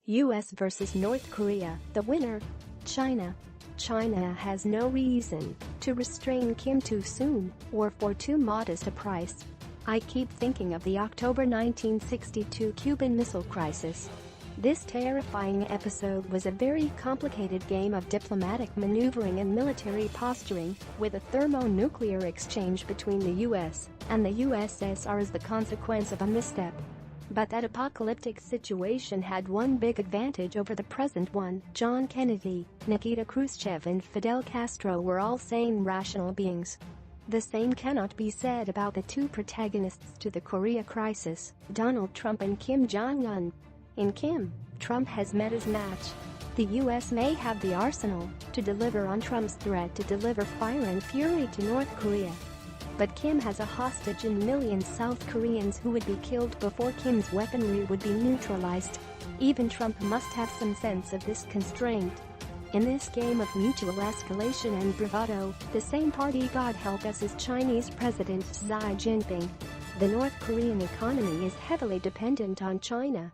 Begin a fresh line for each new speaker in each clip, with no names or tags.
US versus North Korea, the winner. China. China has no reason to restrain Kim too soon or for too modest a price. I keep thinking of the October 1962 Cuban Missile Crisis. This terrifying episode was a very complicated game of diplomatic maneuvering and military posturing, with a thermonuclear exchange between the US and the USSR as the consequence of a misstep. But that apocalyptic situation had one big advantage over the present one. John Kennedy, Nikita Khrushchev and Fidel Castro were all sane, rational beings. The same cannot be said about the two protagonists to the Korea crisis, Donald Trump and Kim Jong-un. In Kim, Trump has met his match. The US may have the arsenal to deliver on Trump's threat to deliver fire and fury to North Korea. But Kim has a hostage in millions South Koreans who would be killed before Kim's weaponry would be neutralized. Even Trump must have some sense of this constraint. In this game of mutual escalation and bravado, the same party, God help us, is Chinese President Xi Jinping. The North Korean economy is heavily dependent on China.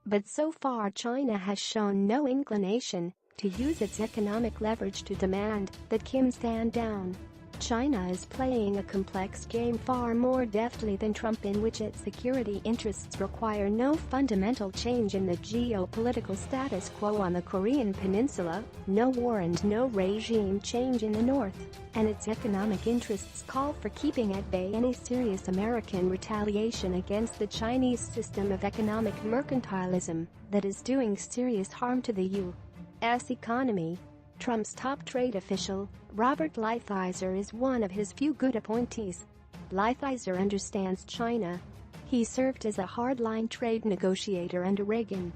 But so far China has shown no inclination to use its economic leverage to demand that Kim stand down. China is playing a complex game far more deftly than Trump, in which its security interests require no fundamental change in the geopolitical status quo on the Korean peninsula, no war and no regime change in the north, and its economic interests call for keeping at bay any serious American retaliation against the Chinese system of economic mercantilism that is doing serious harm to the U.S. economy. Trump's top trade official, Robert Lighthizer, is one of his few good appointees. Lighthizer understands China. He served as a hardline trade negotiator under Reagan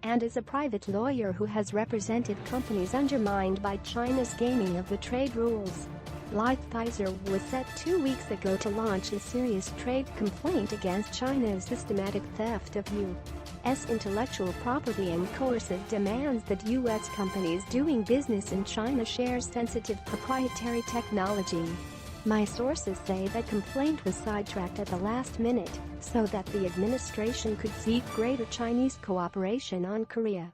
and is a private lawyer who has represented companies undermined by China's gaming of the trade rules. Lighthizer was set 2 weeks ago to launch a serious trade complaint against China's systematic theft of U.S. intellectual property and coercive demands that U.S. companies doing business in China share sensitive proprietary technology. My sources say that complaint was sidetracked at the last minute so that the administration could seek greater Chinese cooperation on Korea.